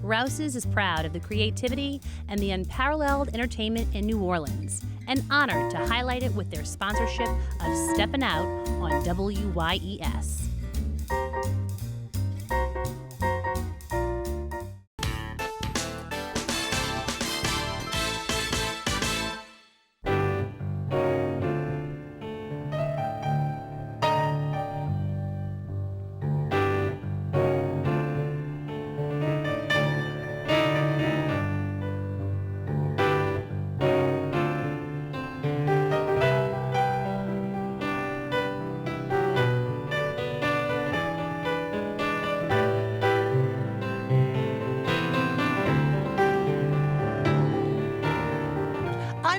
Rouse's is proud of the creativity and the unparalleled entertainment in New Orleans, and honored to highlight it with their sponsorship of Steppin' Out on WYES.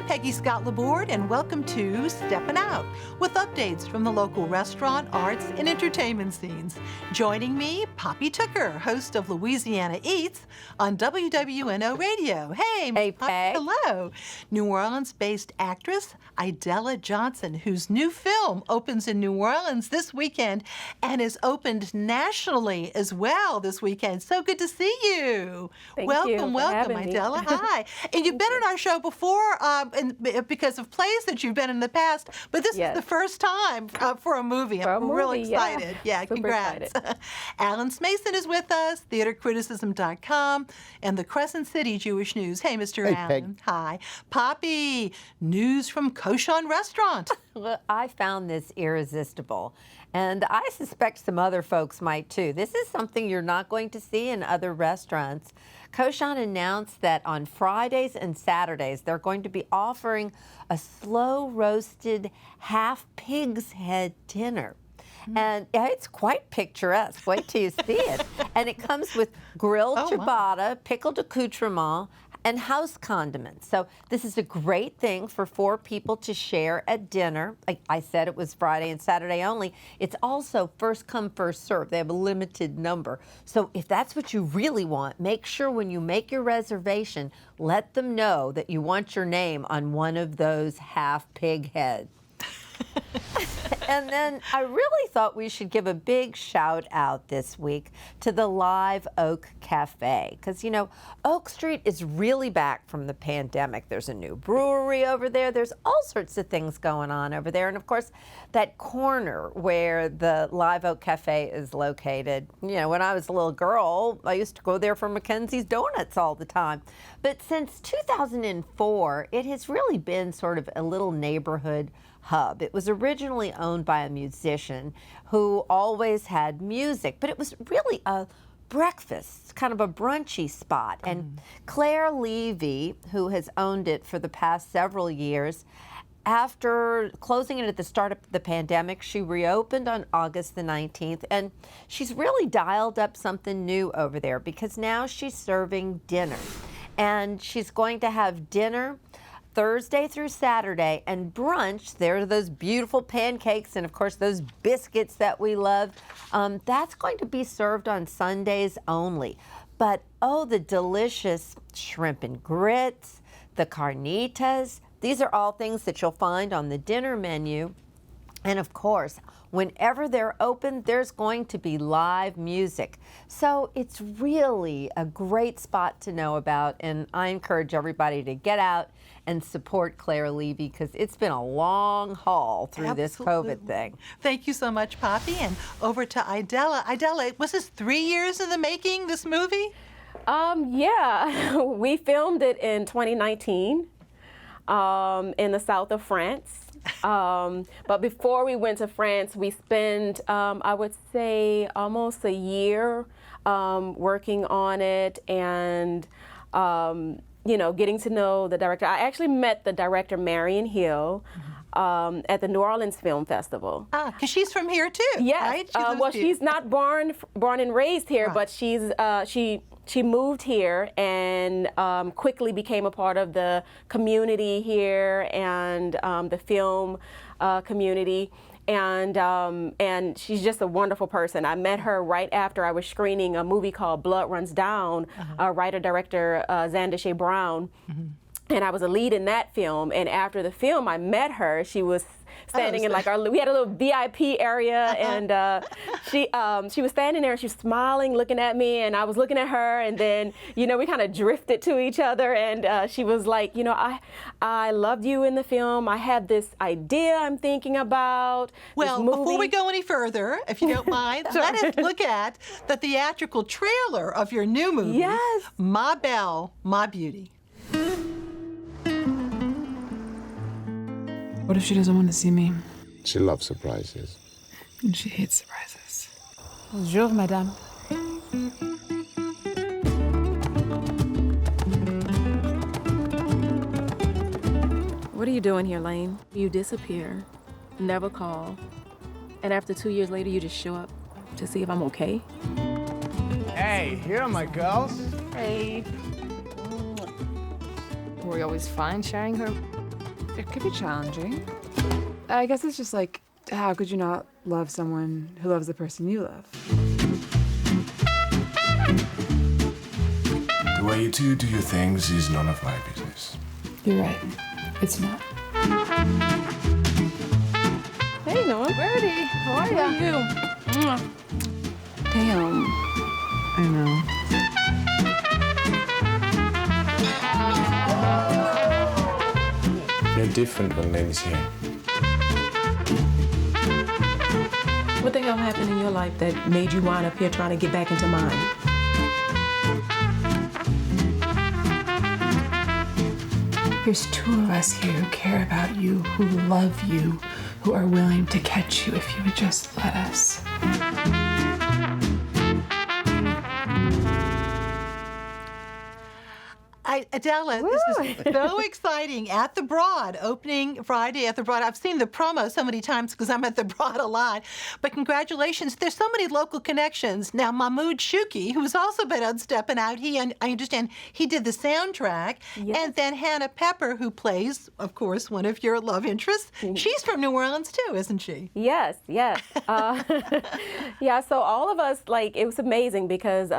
Peggy Scott Laborde, and welcome to Steppin' Out, with updates from the local restaurant, arts, and entertainment scenes. Joining me, Poppy Tucker, host of Louisiana Eats on WWNO Radio. Hey, Peg. Hello. New Orleans-based actress Idella Johnson, whose new film opens in New Orleans this weekend and is opened nationally as well this weekend. So good to see you. Welcome, Idella. Hi. And you've been on our show before, because of plays that you've been in the past, but this is the first time for a movie. I'm really excited. Yeah, congrats. Alan Smason is with us, theatercriticism.com, and the Crescent City Jewish News. Hey, Mr. Allen. Peg. Hi. Poppy, news from Cochon Restaurant. Well, I found this irresistible, and I suspect some other folks might too. This is something you're not going to see in other restaurants. Cochon announced that on Fridays and Saturdays, they're going to be offering a slow-roasted half pig's head dinner. And it's quite picturesque. Wait till you see it. And it comes with grilled ciabatta, pickled accoutrement, and house condiments. So this is a great thing for 4 people to share at dinner. Like I said, it was Friday and Saturday only. It's also first come, first serve. They have a limited number. So if that's what you really want, make sure when you make your reservation, let them know that you want your name on one of those half pig heads. And then I really thought we should give a big shout out this week to the Live Oak Café, because, you know, Oak Street is really back from the pandemic. There's a new brewery over there. There's all sorts of things going on over there. And of course, that corner where the Live Oak Café is located, you know, when I was a little girl, I used to go there for Mackenzie's Donuts all the time. But since 2004, it has really been sort of a little neighborhood hub. It was originally owned by a musician who always had music, but it was really a breakfast, kind of a brunchy spot. And Claire Levy, who has owned it for the past several years, after closing it at the start of the pandemic, she reopened on August the 19th, and she's really dialed up something new over there because now she's serving dinner. And she's going to have dinner Thursday through Saturday, and brunch, there are those beautiful pancakes and of course those biscuits that we love. That's going to be served on Sundays only. But oh, the delicious shrimp and grits, the carnitas, these are all things that you'll find on the dinner menu. And of course, whenever they're open, there's going to be live music. So it's really a great spot to know about, and I encourage everybody to get out and support Claire Levy because it's been a long haul through this COVID thing. Thank you so much, Poppy. And over to Idella. Idella, was this 3 years in the making, this movie? Yeah, we filmed it in 2019 in the south of France. But before we went to France, we spent, I would say, almost a year working on it and, you know, getting to know the director. I actually met the director, Marion Hill, at the New Orleans Film Festival. Ah, because she's from here too, yes. right? Well, she's not born and raised here, but she's she moved here and quickly became a part of the community here and the film community. And she's just a wonderful person. I met her right after I was screening a movie called Blood Runs Down, writer-director Xander Shea Brown. and I was a lead in that film. And after the film, I met her. She was standing in like we had a little VIP area, and she was standing there and she was smiling, looking at me, and I was looking at her, and then we kind of drifted to each other, and she was like, I loved you in the film. I have this idea I'm thinking about. Well, before we go any further, if you don't mind, Sure. let us look at the theatrical trailer of your new movie, Yes. My Belle, My Beauty. What if she doesn't want to see me? She loves surprises. And she hates surprises. Bonjour, madame. What are you doing here, Lane? You disappear, never call, and after 2 years later, you just show up to see if I'm okay? Hey, here are my girls. Hey. Were we always fine sharing her? It could be challenging. I guess it's just like, how could you not love someone who loves the person you love? The way you two do your things is none of my business. You're right. It's not. Hey, Noah. Birdie, how are you? Damn. I know. You're different when Lane's here. What the hell happened in your life that made you wind up here trying to get back into mine? There's two of us here who care about you, who love you, who are willing to catch you if you would just let us. Adella, this is so exciting. At the Broad, opening Friday at the Broad. I've seen the promo so many times because I'm at the Broad a lot. But congratulations. There's so many local connections. Now, Mahmoud Shuki, who's also been on Steppin' Out, I understand he did the soundtrack. Yes. And then Hannah Pepper, who plays, of course, one of your love interests. She's from New Orleans, too, isn't she? Yes. Yeah, so all of us, it was amazing because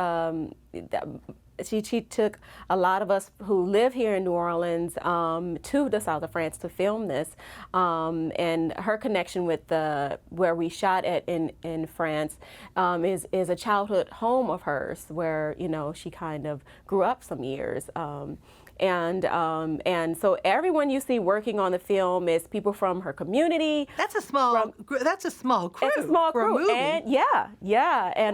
she took a lot of us who live here in New Orleans to the south of France to film this, and her connection with where we shot at in France is a childhood home of hers where she kind of grew up some years. And so everyone you see working on the film is people from her community. That's a small crew. It's a small crew. And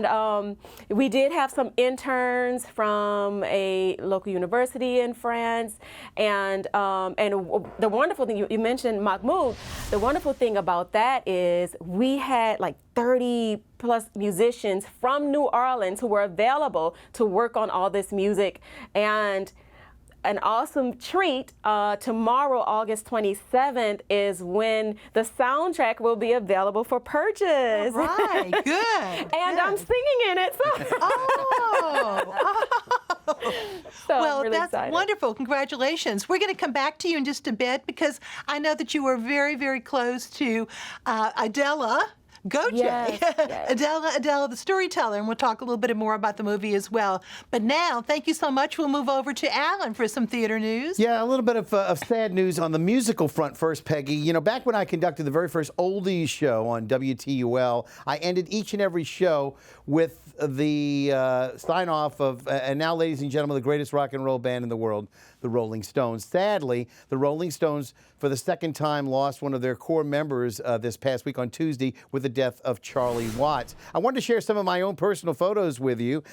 and we did have some interns from a local university in France. And the wonderful thing you mentioned, Mahmoud. The wonderful thing about that is we had 30 plus musicians from New Orleans who were available to work on all this music. And an awesome treat, tomorrow, August 27th, is when the soundtrack will be available for purchase. Right, good. And I'm singing in it, so. So well, I'm really that's excited. Wonderful. Congratulations. We're going to come back to you in just a bit because I know that you were very, very close to Idella Gautier, Yes. Adella The Storyteller, and we'll talk a little bit more about the movie as well. But now, thank you so much. We'll move over to Alan for some theater news. Yeah, a little bit of sad news on the musical front first, Peggy. Back when I conducted the very first oldies show on WTUL, I ended each and every show with the sign-off of, and now, ladies and gentlemen, the greatest rock and roll band in the world, the Rolling Stones. Sadly, the Rolling Stones, for the second time, lost one of their core members this past week on Tuesday with the death of Charlie Watts. I wanted to share some of my own personal photos with you.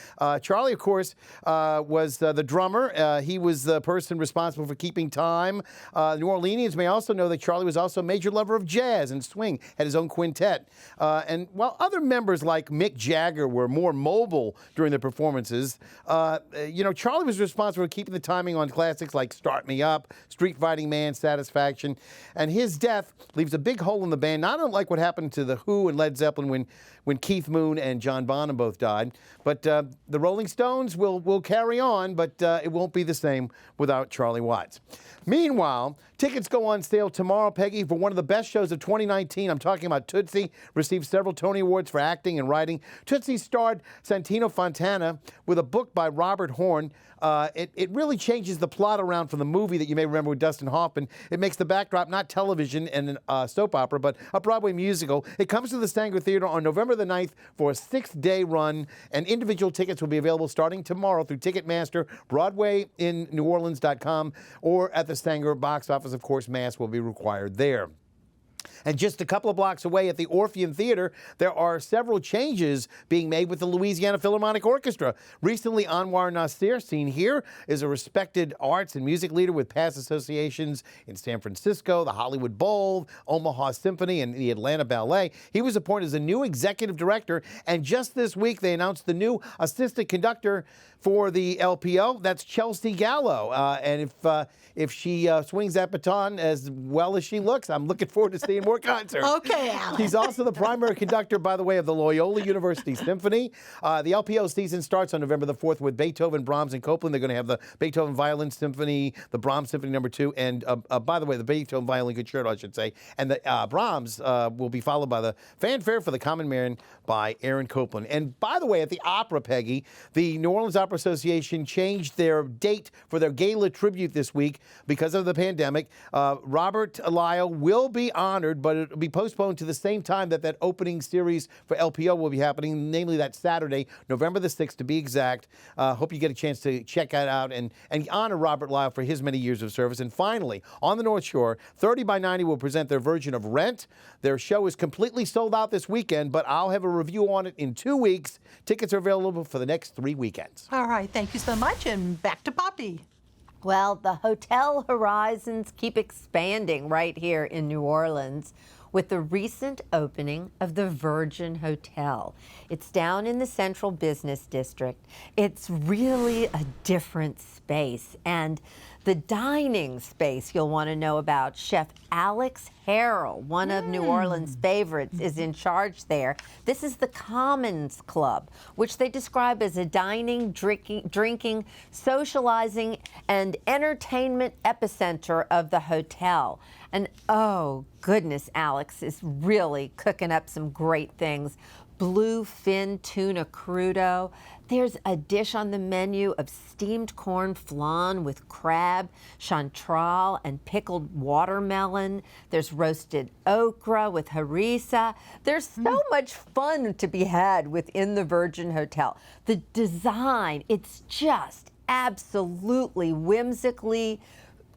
Charlie, of course, was the drummer. He was the person responsible for keeping time. New Orleanians may also know that Charlie was also a major lover of jazz and swing, had his own quintet. And while other members like Mick Jagger were more mobile during their performances, Charlie was responsible for keeping the timing on classics like Start Me Up, Street Fighting Man, Satisfaction. And his death leaves a big hole in the band, not unlike what happened to The Who and Led Zeppelin when Keith Moon and John Bonham both died. But the Rolling Stones will carry on, but it won't be the same without Charlie Watts. Meanwhile, tickets go on sale tomorrow, Peggy, for one of the best shows of 2019. I'm talking about Tootsie. Received several Tony Awards for acting and writing. Tootsie starred Santino Fontana with a book by Robert Horn. It really changes the plot around from the movie that you may remember with Dustin Hoffman. It makes the backdrop not television and a soap opera, but a Broadway musical. It comes to the Stanger Theater on November the 9th for a 6-day run, and individual tickets will be available starting tomorrow through Ticketmaster, BroadwayInNewOrleans.com, or at the Stanger box office. Of course, mass will be required there. And just a couple of blocks away at the Orpheum Theater, there are several changes being made with the Louisiana Philharmonic Orchestra. Recently, Anwar Nasir, seen here, is a respected arts and music leader with past associations in San Francisco, the Hollywood Bowl, Omaha Symphony, and the Atlanta Ballet. He was appointed as a new executive director, and just this week they announced the new assistant conductor for the LPO. That's Chelsea Gallo. And if she swings that baton as well as she looks, I'm looking forward to seeing more concerts. Okay, Alan. She's also the primary conductor, by the way, of the Loyola University Symphony. The LPO season starts on November the 4th with Beethoven, Brahms, and Copland. They're going to have the Beethoven Violin Symphony, the Brahms Symphony No. 2, and by the way, the Beethoven Violin Concerto, I should say. And the Brahms will be followed by the Fanfare for the Common Man by Aaron Copland. And by the way, at the opera, Peggy, the New Orleans Opera Association changed their date for their gala tribute this week because of the pandemic. Robert Lyle will be honored, but it will be postponed to the same time that opening series for LPO will be happening, namely that Saturday, November the 6th to be exact. Hope you get a chance to check that out and honor Robert Lyle for his many years of service. And finally, on the North Shore, 30 by 90 will present their version of Rent. Their show is completely sold out this weekend, but I'll have a review on it in 2 weeks. Tickets are available for the next 3 weekends. All right, thank you so much, and back to Poppy. Well, the hotel horizons keep expanding right here in New Orleans with the recent opening of the Virgin Hotel. It's down in the Central Business District. It's really a different space, and the dining space you'll want to know about. Chef Alex Harrell, one of New Orleans' favorites, is in charge there. This is the Commons Club, which they describe as a dining, drinking, socializing, and entertainment epicenter of the hotel. And oh, goodness, Alex is really cooking up some great things. Bluefin tuna crudo. There's a dish on the menu of steamed corn flan with crab, chanterelle, and pickled watermelon. There's roasted okra with harissa. There's so much fun to be had within the Virgin Hotel. The design, it's just absolutely whimsically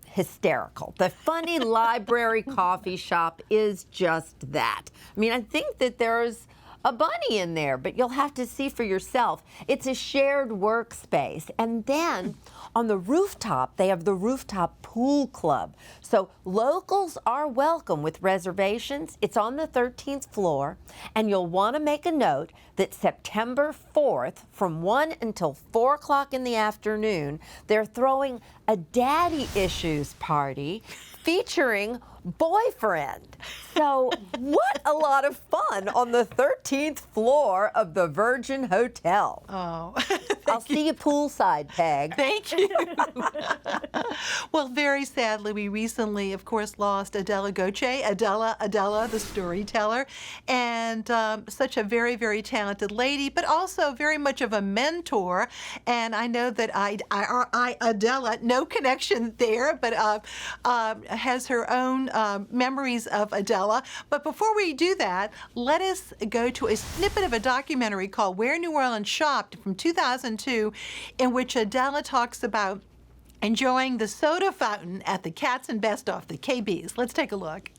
hysterical. The Funny Library Coffee Shop is just that. I mean, I think that there's a bunny in there, but you'll have to see for yourself. It's a shared workspace. And then on the rooftop, they have the rooftop pool club. So locals are welcome with reservations. It's on the 13th floor, and you'll want to make a note that September 4th, from 1 until 4 o'clock in the afternoon, they're throwing a daddy issues party featuring boyfriend. So what a lot of fun on the 13th floor of the Virgin Hotel. Oh, I'll see you poolside, Peg. Thank you. Well, very sadly, we recently, of course, lost Adelle Gautier, Adella The Storyteller, and such a very, very talented lady, but also very much of a mentor. And I know that Adella, no connection there, but has her own memories of Adella. But before we do that, let us go to a snippet of a documentary called Where New Orleans Shopped from 2002, in which Adella talks about enjoying the soda fountain at the Cats and Best Off, the KB's. Let's take a look.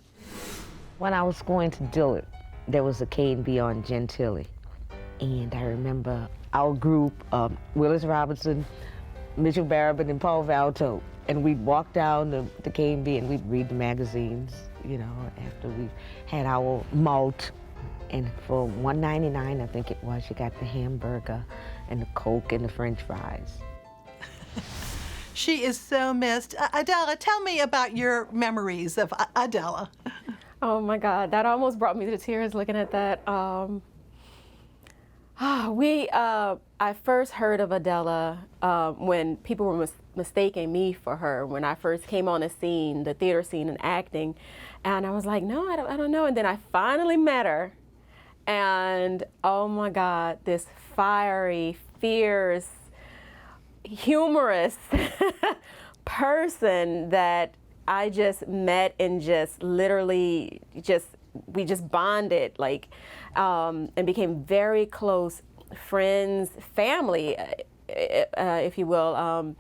When I was going to Dillard, there was a K&B on Gentilly. And I remember our group, Willis Robinson, Mitchell Barabin, and Paul Valto, and we'd walk down the K&B and we'd read the magazines, you know, after we had our malt. And for $1.99, I think it was, you got the hamburger and the Coke and the French fries. She is so missed. Adella, tell me about your memories of Adella. Oh my God, that almost brought me to tears looking at that. I first heard of Adella when people were mistaking me for her. When I first came on the scene, the theater scene and acting, and I was like, no, I don't know. And then I finally met her, and oh my God, this fiery, fierce, humorous person that I just met and just literally we just bonded and became very close friends, family, if you will.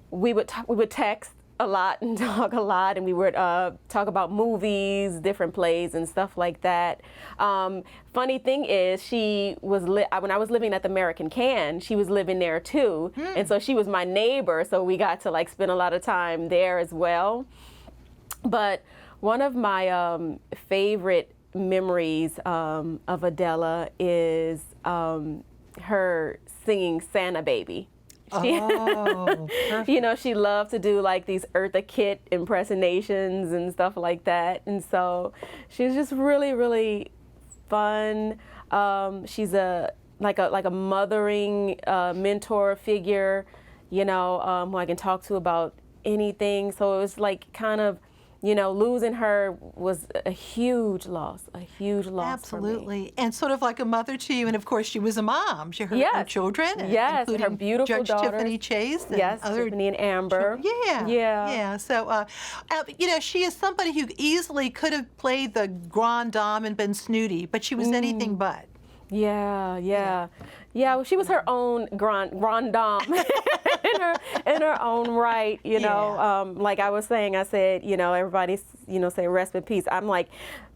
We would text a lot and talk a lot, and we would talk about movies, different plays, and stuff like that. Funny thing is, she was when I was living at the American Can, she was living there too, and so she was my neighbor. So we got to spend a lot of time there as well. But one of my favorite memories of Adella is her singing Santa Baby. You know, she loved to do these Eartha Kitt impersonations and stuff like that. And so she's just really, really fun. She's like a mothering mentor figure, who I can talk to about anything. So it was kind of, losing her was a huge loss Absolutely. And sort of like a mother to you. And of course, she was a mom. She her children. Yes, her beautiful Judge daughters. Tiffany Chase. And yes, Tiffany and Amber. Yeah. So, she is somebody who easily could have played the grande dame and been snooty, but she was anything but. Yeah. Well, she was her own grande dame in her own right, like I was saying, I said, everybody, say rest in peace. I'm like,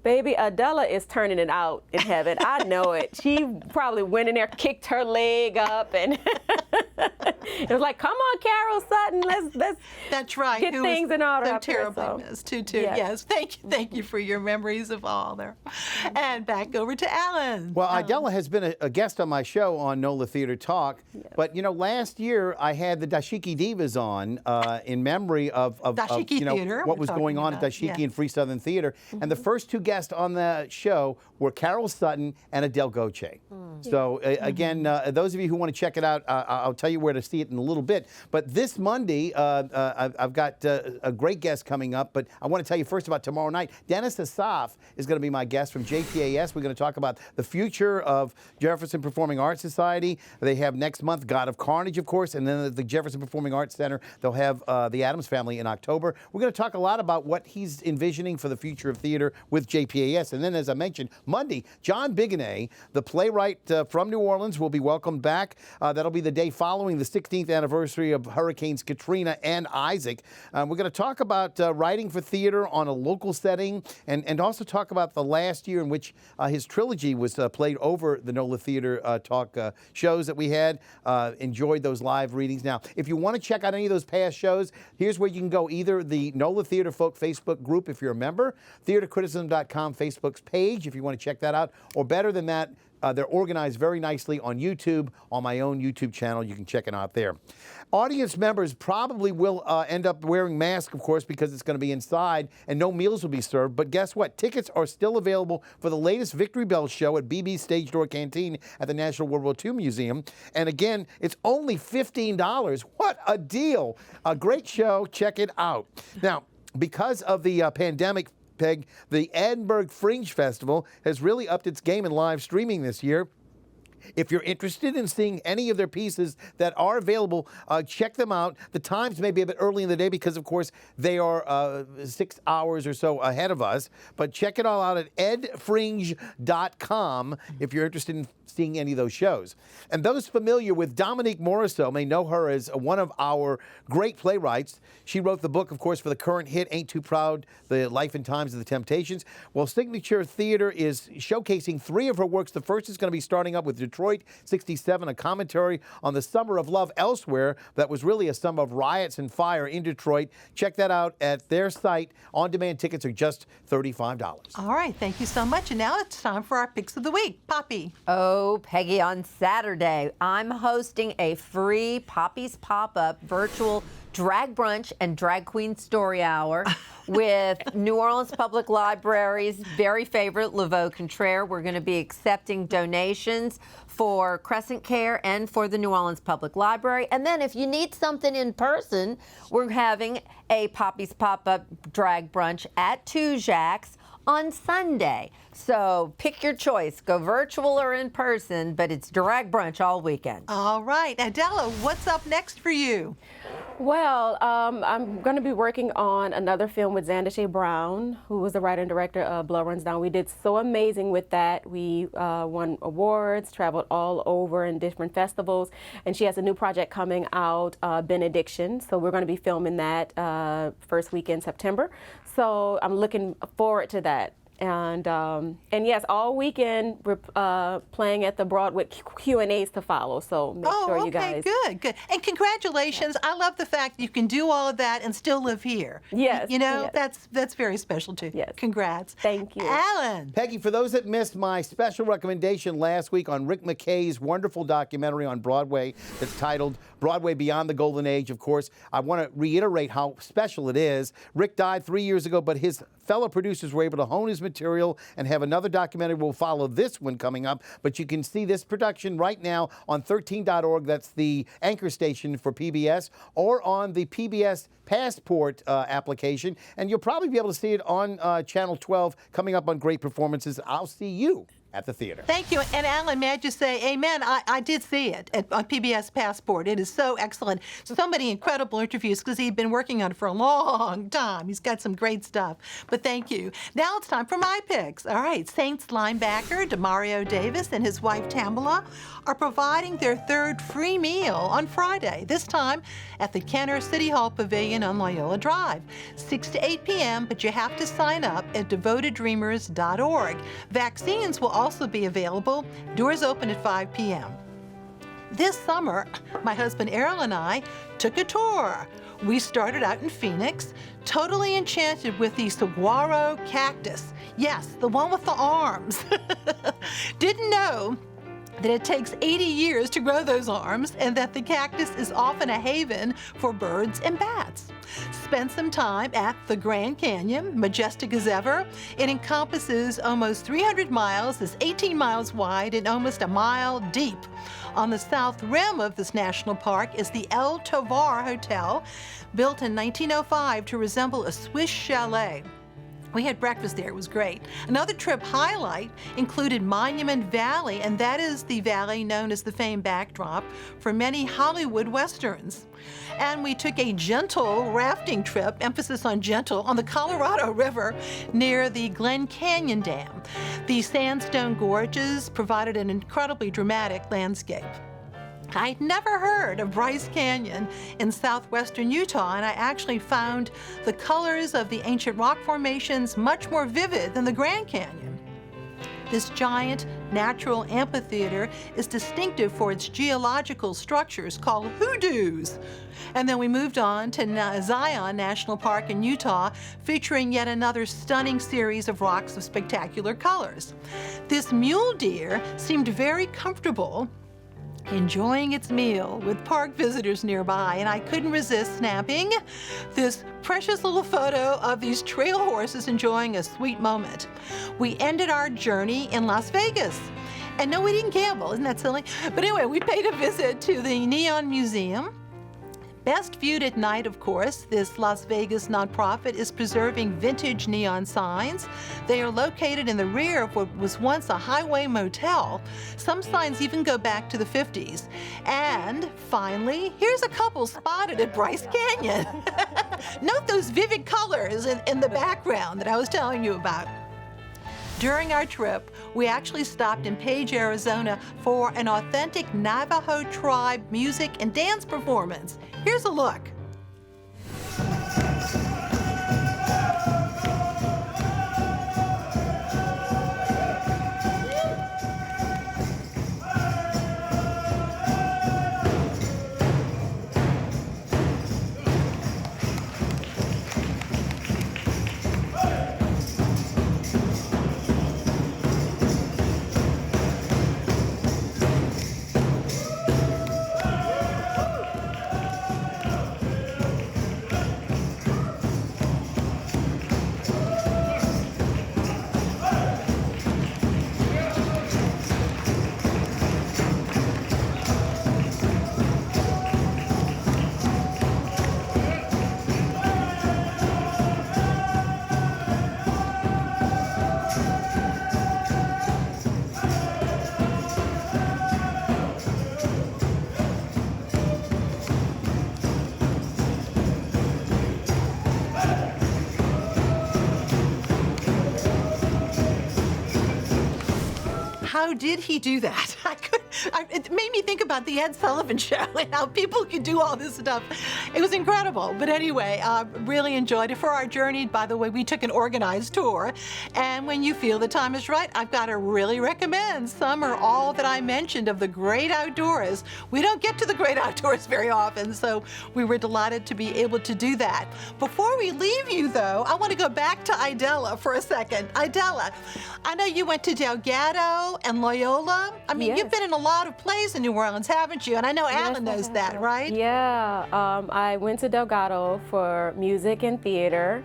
baby, Adella is turning it out in heaven. I know it. She probably went in there, kicked her leg up, and it was like, come on, Carol Sutton, let's That's right. get things in order. So terribly missed, too. Yes. Thank you for your memories of all there. And back over to Alan. Well, Idella has been a guest on my show on NOLA Theater Talk, but last year I had the Dashiki Divas on in memory of Theater, what was going on at Dashiki and Free Southern Theater, and the first two guests on the show were Carol Sutton and Adelle Gautier. So again, those of you who want to check it out, I'll tell you where to see it in a little bit. But this Monday, I've got a great guest coming up, but I want to tell you first about tomorrow night. Dennis Assaf is going to be my guest from JPAS. We're going to talk about the future of Jefferson Performing Arts Society. They have next month God of Carnage, of course, and then at the Jefferson Performing Arts Center, they'll have the Addams Family in October. We're going to talk a lot about what he's envisioning for the future of theater with JPAS. And then, as I mentioned, Monday, John Bigonnet, the playwright from New Orleans, will be welcomed back. That'll be the day following the 16th anniversary of Hurricanes Katrina and Isaac. We're going to talk about writing for theater on a local setting and also talk about the last year in which his trilogy was played over the NOLA Theater Talk shows that we had. Enjoyed those live readings. Now, if you want to check out any of those past shows, here's where you can go. Either the NOLA Theater Folk Facebook group if you're a member, theatercriticism.com Facebook's page if you want to check that out, or better than that, they're organized very nicely on YouTube, on my own YouTube channel. You can check it out there. Audience members probably will end up wearing masks, of course, because it's going to be inside and no meals will be served. But guess what? Tickets are still available for the latest Victory Bell show at BB's Stage Door Canteen at the National World War II Museum. And again, it's only $15. What a deal. A great show. Check it out. Now, because of the pandemic, Peg, the Edinburgh Fringe Festival has really upped its game in live streaming this year. If you're interested in seeing any of their pieces that are available, check them out. The times may be a bit early in the day because, of course, they are 6 hours or so ahead of us. But check it all out at edfringe.com if you're interested in seeing any of those shows. And those familiar with Dominique Morisseau may know her as one of our great playwrights. She wrote the book, of course, for the current hit, Ain't Too Proud, The Life and Times of the Temptations. Well, Signature Theater is showcasing 3 of her works. The first is going to be starting up with Detroit 67, a commentary on the summer of love elsewhere that was really a summer of riots and fire in Detroit. Check that out at their site. On-demand tickets are just $35. All right, thank you so much. And now it's time for our Picks of the Week. Poppy. Oh, Peggy, on Saturday, I'm hosting a free Poppy's Pop-Up virtual Drag Brunch and Drag Queen Story Hour with New Orleans Public Library's very favorite, Laveau Contraire. We're going to be accepting donations for Crescent Care and for the New Orleans Public Library. And then if you need something in person, we're having a Poppy's Pop-Up Drag Brunch at Tujague's on Sunday. So pick your choice, go virtual or in person, but it's drag brunch all weekend. All right, Adella, what's up next for you? Well, I'm going to be working on another film with Xander Shea Brown, who was the writer and director of Blood Runs Down. We did so amazing with that. We won awards, traveled all over in different festivals, and she has a new project coming out, Benediction. So we're going to be filming that first week in September. So I'm looking forward to that. And yes, all weekend we're playing at the Broadway Q&As to follow. So make sure you guys. Good. And congratulations! I love the fact that you can do all of that and still live here. Yes. You know, that's very special too. Yes. Congrats. Thank you, Alan. Peggy, for those that missed my special recommendation last week on Rick McKay's wonderful documentary on Broadway that's titled Broadway Beyond the Golden Age, of course, I want to reiterate how special it is. Rick died 3 years ago, but his fellow producers were able to hone his material and have another documentary. We'll follow this one coming up, but you can see this production right now on 13.org. That's the anchor station for PBS, or on the PBS Passport application, and you'll probably be able to see it on Channel 12 coming up on Great Performances. I'll see you at the theater. Thank you. And Alan, may I just say amen? I did see it on PBS Passport. It is so excellent. So many incredible interviews because he'd been working on it for a long time. He's got some great stuff. But thank you. Now it's time for my picks. All right. Saints linebacker Demario Davis and his wife Tamela are providing their third free meal on Friday, this time at the Kenner City Hall Pavilion on Loyola Drive, 6 to 8 p.m., but you have to sign up at devoteddreamers.org. Vaccines will also be available. Doors open at 5 p.m. This summer, my husband Errol and I took a tour. We started out in Phoenix, totally enchanted with the saguaro cactus. Yes, the one with the arms. Didn't know that it takes 80 years to grow those arms and that the cactus is often a haven for birds and bats. Spent some time at the Grand Canyon, majestic as ever. It encompasses almost 300 miles, is 18 miles wide and almost a mile deep. On the south rim of this national park is the El Tovar Hotel, built in 1905 to resemble a Swiss chalet. We had breakfast there. It was great. Another trip highlight included Monument Valley, and that is the valley known as the famed backdrop for many Hollywood westerns. And we took a gentle rafting trip, emphasis on gentle, on the Colorado River near the Glen Canyon Dam. The sandstone gorges provided an incredibly dramatic landscape. I'd never heard of Bryce Canyon in southwestern Utah, and I actually found the colors of the ancient rock formations much more vivid than the Grand Canyon. This giant natural amphitheater is distinctive for its geological structures called hoodoos. And then we moved on to Zion National Park in Utah, featuring yet another stunning series of rocks of spectacular colors. This mule deer seemed very comfortable enjoying its meal with park visitors nearby, and I couldn't resist snapping this precious little photo of these trail horses enjoying a sweet moment. We ended our journey in Las Vegas. And no, we didn't gamble, isn't that silly? But anyway, we paid a visit to the Neon Museum. Best viewed at night, of course, this Las Vegas nonprofit is preserving vintage neon signs. They are located in the rear of what was once a highway motel. Some signs even go back to the 50s. And finally, here's a couple spotted at Bryce Canyon. Note those vivid colors in the background that I was telling you about. During our trip, we actually stopped in Page, Arizona for an authentic Navajo tribe music and dance performance. Here's a look. how did he do that? It made me think about the Ed Sullivan Show and how people could do all this stuff. It was incredible. But anyway, really enjoyed it. For our journey, by the way, we took an organized tour. And when you feel the time is right, I've got to really recommend some or all that I mentioned of the great outdoors. We don't get to the great outdoors very often, so we were delighted to be able to do that. Before we leave you, though, I want to go back to Idella for a second. Idella, I know you went to Delgado and Loyola. I mean, you've been in a lot of plays in New Orleans, haven't you? And I know Alan knows that, right? Yeah, I went to Delgado for music and theater,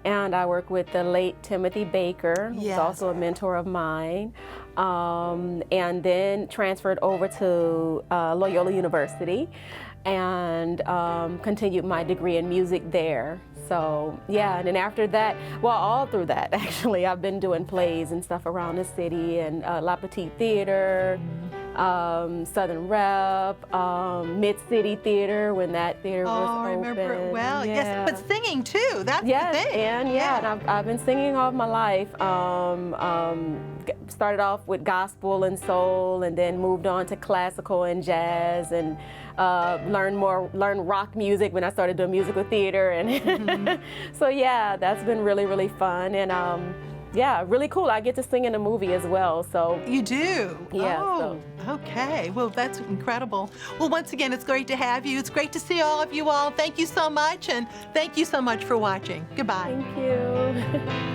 and I worked with the late Timothy Baker, who's also a mentor of mine, and then transferred over to Loyola University and continued my degree in music there. So yeah, and then after that, well, all through that actually, I've been doing plays and stuff around the city, and La Petite Theater, Southern Rep, Mid-City Theater when that theater was open. Oh, I remember it well. Yes, but singing too, that's the thing. And I've been singing all of my life. Started off with gospel and soul, and then moved on to classical and jazz, and learned rock music when I started doing musical theater. And so yeah, that's been really, really fun. And yeah, really cool. I get to sing in a movie as well. So you do? Yeah. Oh, okay. Well, that's incredible. Well, once again, it's great to have you. It's great to see all of you all. Thank you so much, and thank you so much for watching. Goodbye. Thank you.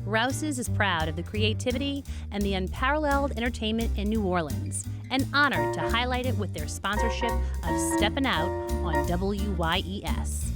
Rouse's is proud of the creativity and the unparalleled entertainment in New Orleans, and honored to highlight it with their sponsorship of Steppin' Out on WYES.